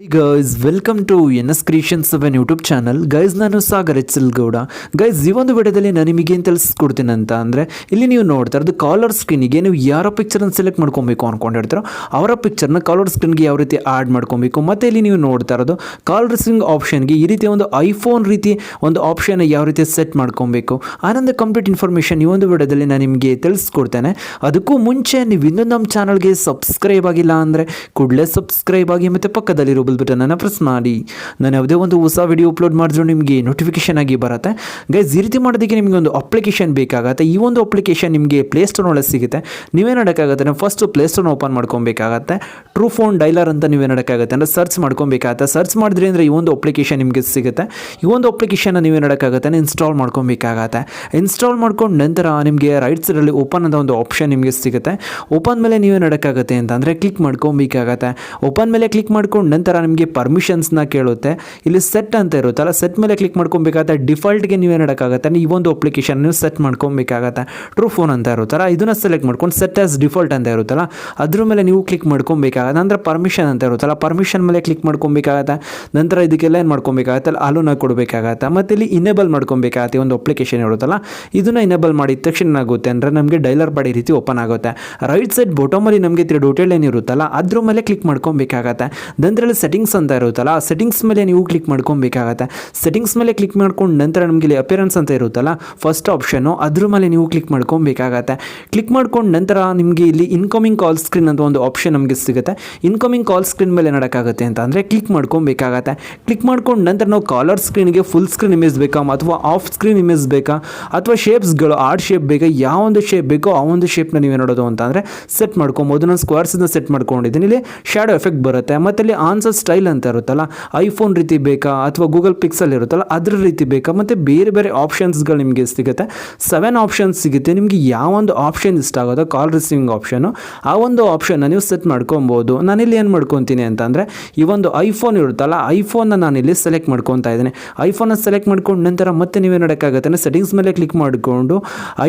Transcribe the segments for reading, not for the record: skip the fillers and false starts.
Hey guys, welcome to NS Creations of an YouTube channel. Guys ನಾನು Sagar Gowda. Guys ಈ ಒಂದು ವಿಡಿಯೋದಲ್ಲಿ ನಾನು ನಿಮಗೆ ಏನು ತಿಳಿಸ್ಕೊಡ್ತೀನಿ ಅಂತ ಅಂದರೆ ಇಲ್ಲಿ ನೀವು ನೋಡ್ತಾ ಇರೋದು ಕಾಲರ್ ಸ್ಕ್ರೀನಿಗೆ ನೀವು ಯಾರೋ ಪಿಕ್ಚರನ್ನು ಸೆಲೆಕ್ಟ್ ಮಾಡ್ಕೊಬೇಕು ಅಂದ್ಕೊಂಡಿರ್ತೀರೋ ಅವರ ಪಿಕ್ಚರ್ನ ಕಾಲರ್ ಸ್ಕ್ರೀನ್ಗೆ ಯಾವ ರೀತಿ ಆ್ಯಡ್ ಮಾಡ್ಕೊಬೇಕು. ಮತ್ತು ಇಲ್ಲಿ ನೀವು ನೋಡ್ತಾ ಇರೋದು ಕಾಲರ್ ಸ್ಕ್ರೀನ್ ಆಪ್ಷನ್ಗೆ ಈ ರೀತಿ ಒಂದು ಐಫೋನ್ ರೀತಿ ಒಂದು ಆಪ್ಷನ್ ಯಾವ ರೀತಿ ಸೆಟ್ ಮಾಡ್ಕೊಬೇಕು ಆನಂದ ಕಂಪ್ಲೀಟ್ ಇನ್ಫಾರ್ಮೇಷನ್ ಈ ಒಂದು ವಿಡಿಯೋದಲ್ಲಿ ನಾನು ನಿಮಗೆ ತಿಳಿಸ್ಕೊಡ್ತೇನೆ. ಅದಕ್ಕೂ ಮುಂಚೆ ನೀವು ಇನ್ನೂ ನಮ್ಮ ಚಾನಲ್ಗೆ ಸಬ್ಸ್ಕ್ರೈಬ್ ಆಗಿಲ್ಲ ಅಂದರೆ ಕೂಡಲೇ ಸಬ್ಸ್ಕ್ರೈಬ್ ಆಗಿ ಮತ್ತು ಪಕ್ಕದಲ್ಲಿರೋ ಬೆಲ್ ಬಟನನ್ನು ಪ್ರೆಸ್ ಮಾಡಿ. ನಾನು ಯಾವುದೇ ಒಂದು ಹೊಸ ವಿಡಿಯೋ ಅಪ್ಲೋಡ್ ಮಾಡಿದ್ರು ನಿಮಗೆ ನೋಟಿಫಿಕೇಶನ್ ಆಗಿ ಬರುತ್ತೆ. ಗೈಸ್ ಈ ರೀತಿ ಮಾಡೋದಕ್ಕೆ ನಿಮಗೆ ಒಂದು ಅಪ್ಲಿಕೇಶನ್ ಬೇಕಾಗುತ್ತೆ. ಈ ಒಂದು ಅಪ್ಲಿಕೇಶನ್ ನಿಮಗೆ ಪ್ಲೇಸ್ಟೋರ್ ಒಳಗೆ ಸಿಗುತ್ತೆ. ನೀವೇನು ಮಾಡೋಕ್ಕಾಗುತ್ತೆ ಅಂದರೆ ಫಸ್ಟ್ ಪ್ಲೇಸ್ಟೋರ್ನ ಓಪನ್ ಮಾಡ್ಕೊಬೇಕಾಗತ್ತೆ. ಟ್ರೂ ಫೋನ್ ಡೈಲರ್ ಅಂತ ನೀವೇನು ಮಾಡೋಕ್ಕಾಗುತ್ತೆ ಅಂದರೆ ಸರ್ಚ್ ಮಾಡ್ಕೊಬೇಕಾಗತ್ತೆ. ಸರ್ಚ್ ಮಾಡಿದ್ರಿ ಅಂದರೆ ಈ ಒಂದು ಅಪ್ಲಿಕೇಶನ್ ನಿಮಗೆ ಸಿಗುತ್ತೆ. ಈ ಒಂದು ಅಪ್ಲಿಕೇಶನ್ನ ನೀವೇನು ಮಾಡೋಕ್ಕಾಗುತ್ತೆ ಇನ್ಸ್ಟಾಲ್ ಮಾಡ್ಕೊಬೇಕಾಗತ್ತೆ. ಇನ್ಸ್ಟಾಲ್ ಮಾಡ್ಕೊಂಡು ನಂತರ ನಿಮಗೆ ರೈಟ್ ಸೈಡಲ್ಲಿ ಓಪನ್ ಅಂತ ಒಂದು ಆಪ್ಷನ್ ನಿಮಗೆ ಸಿಗುತ್ತೆ. ಓಪನ್ ಮೇಲೆ ನೀವೇನು ಮಾಡೋಕ್ಕಾಗುತ್ತೆ ಅಂತಂದರೆ ಕ್ಲಿಕ್ ಮಾಡ್ಕೊಬೇಕಾಗತ್ತೆ. ಓಪನ್ ಮೇಲೆ ಕ್ಲಿಕ್ ಮಾಡ್ಕೊಂಡು ನಂತರ ನಿಮಗೆ ಪರ್ಮಿಷನ್ಸ್ನ ಕೇಳುತ್ತೆ. ಇಲ್ಲಿ ಸೆಟ್ ಅಂತ ಇರುತ್ತಲ್ಲ, ಸೆಟ್ ಮೇಲೆ ಕ್ಲಿಕ್ ಮಾಡ್ಕೊಬೇಕಾಗತ್ತೆ. ಡಿಫಾಲ್ಟ್ಗೆ ನೀವೇನು ಮಾಡೋಕ್ಕಾಗತ್ತೆ ಈ ಒಂದು ಅಪ್ಲಿಕೇಶನ್ ನೀವು ಸೆಟ್ ಮಾಡ್ಕೊಬೇಕಾಗತ್ತೆ. ಟ್ರೂ ಫೋನ್ ಅಂತ ಇರುತ್ತಲ್ಲ ಇದನ್ನು ಸೆಲೆಕ್ಟ್ ಮಾಡ್ಕೊಂಡು ಸೆಟ್ ಆಸ್ ಡಿಫಾಲ್ಟ್ ಅಂತ ಇರುತ್ತಲ್ಲ ಅದ್ರ ಮೇಲೆ ನೀವು ಕ್ಲಿಕ್ ಮಾಡ್ಕೊಬೇಕಾಗತ್ತೆ. ನಂತರ ಪರ್ಮಿಷನ್ ಅಂತ ಇರುತ್ತಲ್ಲ ಪರ್ಮಿಷನ್ ಮೇಲೆ ಕ್ಲಿಕ್ ಮಾಡ್ಕೊಬೇಕಾಗತ್ತೆ. ನಂತರ ಇದಕ್ಕೆಲ್ಲ ಏನು ಮಾಡ್ಕೊಬೇಕಾಗತ್ತೆ ಅಲ್ಲಿ ಅಲೋನ ಕೊಡಬೇಕಾಗತ್ತೆ. ಮತ್ತು ಇಲ್ಲಿ ಇನೇಬಲ್ ಮಾಡ್ಕೊಬೇಕಾಗತ್ತೆ. ಒಂದು ಅಪ್ಲಿಕೇಶನ್ ಇರುತ್ತಲ್ಲ ಇದನ್ನು ಇನೇಬಲ್ ಮಾಡಿದ ತಕ್ಷಣ ಏನಾಗುತ್ತೆ ಅಂದರೆ ನಮಗೆ ಡೈಲರ್ ಬಾಡಿ ರೀತಿ ಓಪನ್ ಆಗುತ್ತೆ. ರೈಟ್ ಸೈಡ್ ಬಾಟಮಲ್ಲಿ ನಮಗೆ ಡೋಟೆಲ್ ಏನಿರುತ್ತಲ್ಲ ಅದ್ರ ಮೇಲೆ ಕ್ಲಿಕ್ ಮಾಡ್ಕೊಬೇಕಾಗತ್ತೆ. ನಂತರ ಸೆಟ್ಟಿಂಗ್ಸ್ ಅಂತ ಇರುತ್ತಲ್ಲ ಆ ಸೆಟ್ಟಿಂಗ್ಸ್ ಮೇಲೆ ನೀವು ಕ್ಲಿಕ್ ಮಾಡ್ಕೊಬೇಕಾಗತ್ತೆ. ಸೆಟ್ಟಿಂಗ್ಸ್ ಮೇಲೆ ಕ್ಲಿಕ್ ಮಾಡ್ಕೊಂಡು ನಂತರ ನಮಗೆ ಇಲ್ಲಿ ಅಪಿಯರೆನ್ಸ್ ಅಂತ ಇರುತ್ತಲ್ಲ ಫಸ್ಟ್ ಆಪ್ಷನ್ನು ಅದ್ರ ಮೇಲೆ ನೀವು ಕ್ಲಿಕ್ ಮಾಡ್ಕೊಬೇಕಾಗತ್ತೆ. ಕ್ಲಿಕ್ ಮಾಡ್ಕೊಂಡು ನಂತರ ನಿಮಗೆ ಇಲ್ಲಿ ಇನ್ಕಮಿಂಗ್ ಕಾಲ್ ಸ್ಕ್ರೀನ್ ಅಂತ ಒಂದು ಆಪ್ಷನ್ ನಮಗೆ ಸಿಗುತ್ತೆ. ಇನ್ಕಮಿಂಗ್ ಕಾಲ್ ಸ್ಕ್ರೀನ್ ಮೇಲೆ ಮಾಡೋಕ್ಕಾಗುತ್ತೆ ಅಂತ ಅಂದರೆ ಕ್ಲಿಕ್ ಮಾಡ್ಕೊಬೇಕಾಗತ್ತೆ. ಕ್ಲಿಕ್ ಮಾಡ್ಕೊಂಡು ನಂತರ ನಾವು ಕಾಲರ್ ಸ್ಕ್ರೀನ್ಗೆ ಫುಲ್ ಸ್ಕ್ರೀನ್ ಇಮೇಜ್ ಬೇಕಾ ಅಥವಾ ಆಫ್ ಸ್ಕ್ರೀನ್ ಇಮೇಜ್ ಬೇಕಾ ಅಥವಾ ಶೇಪ್ಸ್ಗಳು ಆರ್ಟ್ ಶೇಪ್ ಬೇಕಾ ಯಾವ ಒಂದು ಶೇಪ್ ಬೇಕೋ ಆ ಒಂದು ಶೇಪ್ನ ನೀವು ನೋಡೋದು ಅಂತ ಅಂದರೆ ಸೆಟ್ ಮಾಡ್ಕೊಬೋದು. ನಾನು ಸ್ಕ್ವೇರ್ಸ್ನ ಸೆಟ್ ಮಾಡ್ಕೊಂಡಿದ್ದೀನಿ. ಇಲ್ಲಿ ಶ್ಯಾಡೋ ಎಫೆಕ್ಟ್ ಬರುತ್ತೆ. ಮತ್ತು ಇಲ್ಲಿ ಆನ್ಸರ್ ಸ್ಟೈಲ್ ಅಂತ ಇರುತ್ತಲ್ಲ ಐಫೋನ್ ರೀತಿ ಬೇಕಾ ಅಥವಾ ಗೂಗಲ್ ಪಿಕ್ಸೆಲ್ ಇರುತ್ತಲ್ಲ ಅದ್ರ ರೀತಿ ಬೇಕಾ ಮತ್ತು ಬೇರೆ ಬೇರೆ ಆಪ್ಷನ್ಸ್ಗಳು ನಿಮಗೆ ಸಿಗುತ್ತೆ. 7 ಆಪ್ಷನ್ಸ್ ಸಿಗುತ್ತೆ. ನಿಮಗೆ ಯಾವ ಒಂದು ಆಪ್ಷನ್ ಇಷ್ಟ ಆಗೋದೋ ಕಾಲ್ ರಿಸೀವಿಂಗ್ ಆಪ್ಷನು ಆ ಒಂದು ಆಪ್ಷನ್ನ ನೀವು ಸೆಟ್ ಮಾಡ್ಕೊಬೋದು. ನಾನಿಲ್ಲಿ ಏನು ಮಾಡ್ಕೊತೀನಿ ಅಂತಂದರೆ ಈ ಒಂದು ಐಫೋನ್ ಇರುತ್ತಲ್ಲ ಐಫೋನ್ನ ನಾನಿಲ್ಲಿ ಸೆಲೆಕ್ಟ್ ಮಾಡ್ಕೊತಾ ಇದ್ದೀನಿ. ಐಫೋನ್ನ ಸೆಲೆಕ್ಟ್ ಮಾಡ್ಕೊಂಡು ನಂತರ ಮತ್ತೆ ನೀವೇನು ಮಾಡೋಕ್ಕಾಗುತ್ತೆ ಅಂದರೆ ಸೆಟ್ಟಿಂಗ್ಸ್ ಮೇಲೆ ಕ್ಲಿಕ್ ಮಾಡಿಕೊಂಡು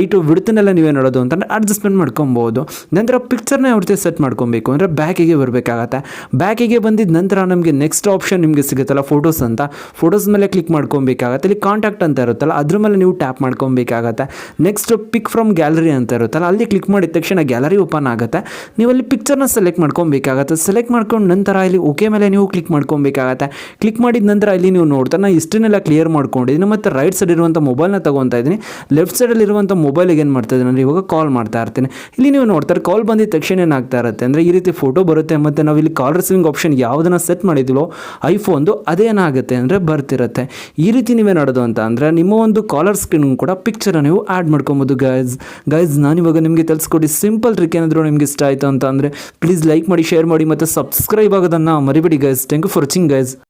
ಐಟು ವಿಡ್ತನ್ನೆಲ್ಲ ನೀವೇನು ನೋಡೋದು ಅಂತಂದರೆ ಅಡ್ಜಸ್ಟ್ಮೆಂಟ್ ಮಾಡ್ಕೊಬೋದು. ನಂತರ ಪಿಕ್ಚರ್ನ ಯಾವ ರೀತಿ ಸೆಟ್ ಮಾಡ್ಕೊಬೇಕು ಅಂದರೆ ಬ್ಯಾಕಿಗೆ ಬರಬೇಕಾಗತ್ತೆ. ಬ್ಯಾಕಿಗೆ ಬಂದಿದ್ದ ನಂತರ ನಮಗೆ ನೆಕ್ಸ್ಟ್ ಆಪ್ಷನ್ ನಿಮಗೆ ಸಿಗುತ್ತಲ್ಲ ಫೋಟೋಸ್ ಅಂತ ಫೋಟೋಸ್ ಮೇಲೆ ಕ್ಲಿಕ್ ಮಾಡ್ಕೊಬೇಕಾಗತ್ತೆ. ಇಲ್ಲಿ ಕಾಂಟ್ಯಾಕ್ಟ್ ಅಂತ ಇರುತ್ತಲ್ಲ ಅದ್ರ ಮೇಲೆ ನೀವು ಟ್ಯಾಪ್ ಮಾಡ್ಕೊಬೇಕಾಗತ್ತೆ. ನೆಕ್ಸ್ಟ್ ಪಿಕ್ ಫ್ರಮ್ ಗ್ಯಾಲರಿ ಅಂತ ಇರುತ್ತಲ್ಲ ಅಲ್ಲಿ ಕ್ಲಿಕ್ ಮಾಡಿದ ತಕ್ಷಣ ಗ್ಯಾಲರಿ ಓಪನ್ ಆಗುತ್ತೆ. ನೀವು ಅಲ್ಲಿ ಪಿಕ್ಚರ್ನ ಸೆಲೆಕ್ಟ್ ಮಾಡ್ಕೊಬೇಕಾಗತ್ತೆ. ಸೆಲೆಕ್ಟ್ ಮಾಡ್ಕೊಂಡು ನಂತರ ಇಲ್ಲಿ ಓಕೆ ಮೇಲೆ ನೀವು ಕ್ಲಿಕ್ ಮಾಡ್ಕೊಬೇಕಾಗತ್ತೆ. ಕ್ಲಿಕ್ ಮಾಡಿದ ನಂತರ ಇಲ್ಲಿ ನೀವು ನೋಡ್ತಾ ನಾನು ಇಷ್ಟನ್ನೆಲ್ಲ ಕ್ಲಿಯರ್ ಮಾಡ್ಕೊಂಡಿದ್ದೀನಿ. ಮತ್ತು ರೈಟ್ ಸೈಡ್ ಇರುವಂಥ ಮೊಬೈಲ್ನ ತೊಗೊತಾ ಇದ್ದೀನಿ. ಲೆಫ್ಟ್ ಸೈಡಲ್ಲಿ ಇರುವಂಥ ಮೊಬೈಲಿಗೆ ಏನು ಮಾಡ್ತಾ ಇದ್ದೀನಿ ಅಂದರೆ ಇವಾಗ ಕಾಲ್ ಮಾಡ್ತಾ ಇರ್ತೀನಿ. ಇಲ್ಲಿ ನೀವು ನೋಡ್ತಾರೆ ಕಾಲ್ ಬಂದಿದ್ದ ತಕ್ಷಣ ಏನಾಗ್ತಾ ಇರುತ್ತೆ ಅಂದರೆ ಈ ರೀತಿ ಫೋಟೋ ಬರುತ್ತೆ. ಮತ್ತು ನಾವು ಇಲ್ಲಿ ಕಾಲ್ ರಿಸೀವಿಂಗ್ ಆಪ್ಷನ್ ಯಾವುದನ್ನು ಸೆಟ್ ಮಾಡಿದ್ವೋ ಐಫೋನ್ದು ಅದೇನಾಗುತ್ತೆ ಅಂದರೆ ಬರ್ತಿರುತ್ತೆ. ಈ ರೀತಿ ನೀವೇ ನೋಡೋದು ಅಂತ ಅಂದರೆ ನಿಮ್ಮ ಒಂದು ಕಾಲರ್ ಸ್ಕ್ರೀನ್ ಕೂಡ ಪಿಕ್ಚರ್ ನೀವು ಆ್ಯಡ್ ಮಾಡ್ಕೊಬೋದು. ಗೈಸ್ ನಾನಿವಾಗ ನಿಮಗೆ ತಿಳಿಸ್ಕೊಡಿ ಸಿಂಪಲ್ ಟ್ರಿಕ್. ಏನಾದರೂ ನಿಮಗೆ ಇಷ್ಟ ಆಯಿತು ಅಂತ ಅಂದರೆ ಪ್ಲೀಸ್ ಲೈಕ್ ಮಾಡಿ, ಶೇರ್ ಮಾಡಿ ಮತ್ತು ಸಬ್ಸ್ಕ್ರೈಬ್ ಆಗೋದನ್ನು ಮರಿಬೇಡಿ guys. Thank you for watching guys.